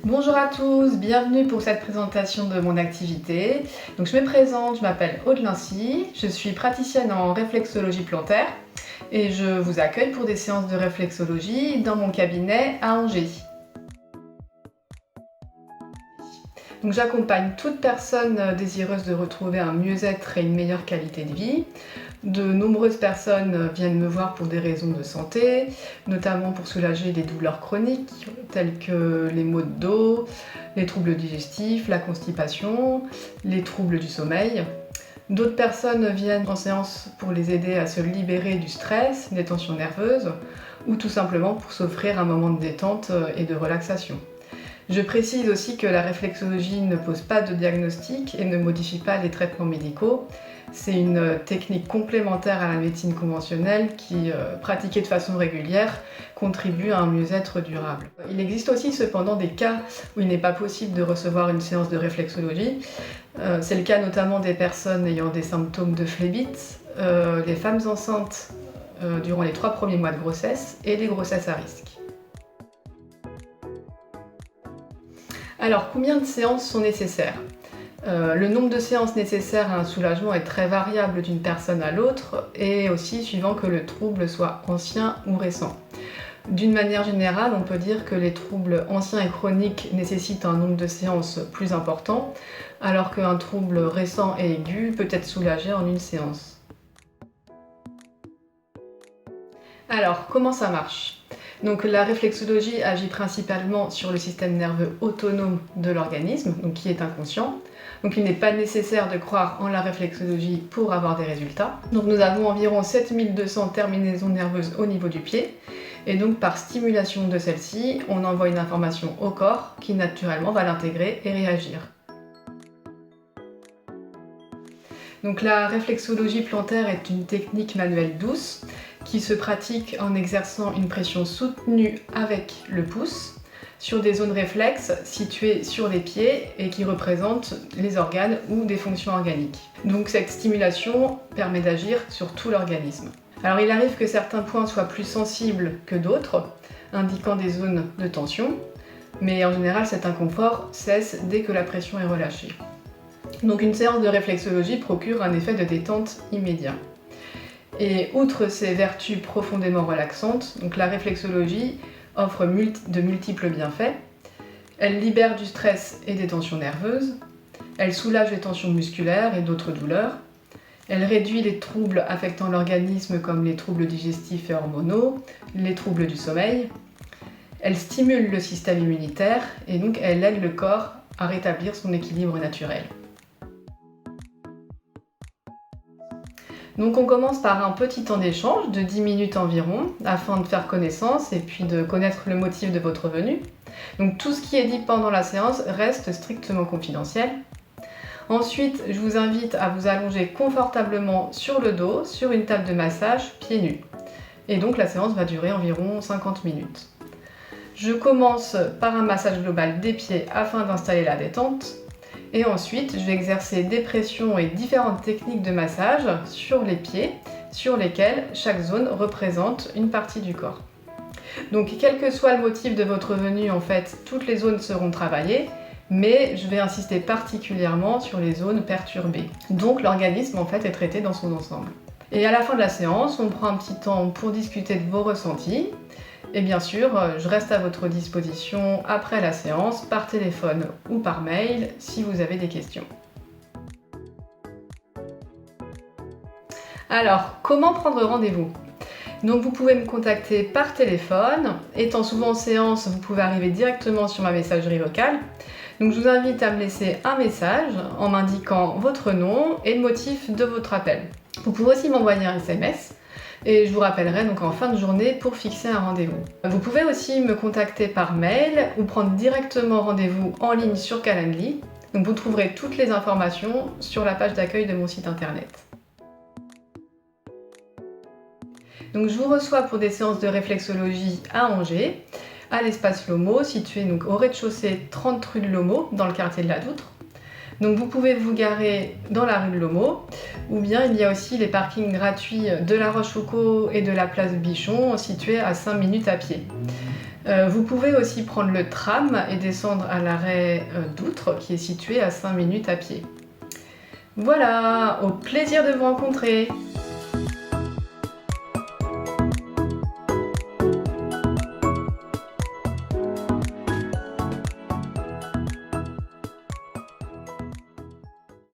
Bonjour à tous, bienvenue pour cette présentation de mon activité. Donc je me présente, je m'appelle Aude Lincy, je suis praticienne en réflexologie plantaire et je vous accueille pour des séances de réflexologie dans mon cabinet à Angers. Donc j'accompagne toute personne désireuse de retrouver un mieux-être et une meilleure qualité de vie. De nombreuses personnes viennent me voir pour des raisons de santé, notamment pour soulager des douleurs chroniques telles que les maux de dos, les troubles digestifs, la constipation, les troubles du sommeil. D'autres personnes viennent en séance pour les aider à se libérer du stress, des tensions nerveuses, ou tout simplement pour s'offrir un moment de détente et de relaxation. Je précise aussi que la réflexologie ne pose pas de diagnostic et ne modifie pas les traitements médicaux. C'est une technique complémentaire à la médecine conventionnelle qui, pratiquée de façon régulière, contribue à un mieux-être durable. Il existe aussi cependant des cas où il n'est pas possible de recevoir une séance de réflexologie. C'est le cas notamment des personnes ayant des symptômes de phlébite, les femmes enceintes durant les 3 premiers mois de grossesse et les grossesses à risque. Alors, combien de séances sont nécessaires ? Le nombre de séances nécessaires à un soulagement est très variable d'une personne à l'autre et aussi suivant que le trouble soit ancien ou récent. D'une manière générale, on peut dire que les troubles anciens et chroniques nécessitent un nombre de séances plus important, alors qu'un trouble récent et aigu peut être soulagé en une séance. Alors, comment ça marche ? Donc la réflexologie agit principalement sur le système nerveux autonome de l'organisme, donc qui est inconscient. Donc il n'est pas nécessaire de croire en la réflexologie pour avoir des résultats. Donc nous avons environ 7200 terminaisons nerveuses au niveau du pied. Et donc par stimulation de celle-ci, on envoie une information au corps qui naturellement va l'intégrer et réagir. Donc la réflexologie plantaire est une technique manuelle douce qui se pratique en exerçant une pression soutenue avec le pouce sur des zones réflexes situées sur les pieds et qui représentent les organes ou des fonctions organiques. Donc cette stimulation permet d'agir sur tout l'organisme. Alors il arrive que certains points soient plus sensibles que d'autres, indiquant des zones de tension, mais en général cet inconfort cesse dès que la pression est relâchée. Donc une séance de réflexologie procure un effet de détente immédiat. Et outre ses vertus profondément relaxantes, donc la réflexologie offre de multiples bienfaits. Elle libère du stress et des tensions nerveuses, elle soulage les tensions musculaires et d'autres douleurs, elle réduit les troubles affectant l'organisme comme les troubles digestifs et hormonaux, les troubles du sommeil, elle stimule le système immunitaire et donc elle aide le corps à rétablir son équilibre naturel. Donc on commence par un petit temps d'échange de 10 minutes environ afin de faire connaissance et puis de connaître le motif de votre venue. Donc tout ce qui est dit pendant la séance reste strictement confidentiel. Ensuite, je vous invite à vous allonger confortablement sur le dos sur une table de massage pieds nus. Et donc la séance va durer environ 50 minutes. Je commence par un massage global des pieds afin d'installer la détente. Et ensuite, je vais exercer des pressions et différentes techniques de massage sur les pieds, sur lesquels chaque zone représente une partie du corps. Donc, quel que soit le motif de votre venue, en fait, toutes les zones seront travaillées, mais je vais insister particulièrement sur les zones perturbées. Donc, l'organisme, en fait, est traité dans son ensemble. Et à la fin de la séance, on prend un petit temps pour discuter de vos ressentis. Et bien sûr, je reste à votre disposition après la séance, par téléphone ou par mail, si vous avez des questions. Alors, comment prendre rendez-vous ? Donc vous pouvez me contacter par téléphone. Étant souvent en séance, vous pouvez arriver directement sur ma messagerie vocale. Donc je vous invite à me laisser un message en m'indiquant votre nom et le motif de votre appel. Vous pouvez aussi m'envoyer un SMS. Et je vous rappellerai donc en fin de journée pour fixer un rendez-vous. Vous pouvez aussi me contacter par mail ou prendre directement rendez-vous en ligne sur Calendly. Donc vous trouverez toutes les informations sur la page d'accueil de mon site internet. Donc je vous reçois pour des séances de réflexologie à Angers, à l'espace Lomo, situé donc au rez-de-chaussée 30 rue de Lomo, dans le quartier de la Doutre. Donc vous pouvez vous garer dans la rue de l'Homo, ou bien il y a aussi les parkings gratuits de la Rochefoucauld et de la place Bichon, situés à 5 minutes à pied. Vous pouvez aussi prendre le tram et descendre à l'arrêt d'Outre, qui est situé à 5 minutes à pied. Voilà, au plaisir de vous rencontrer!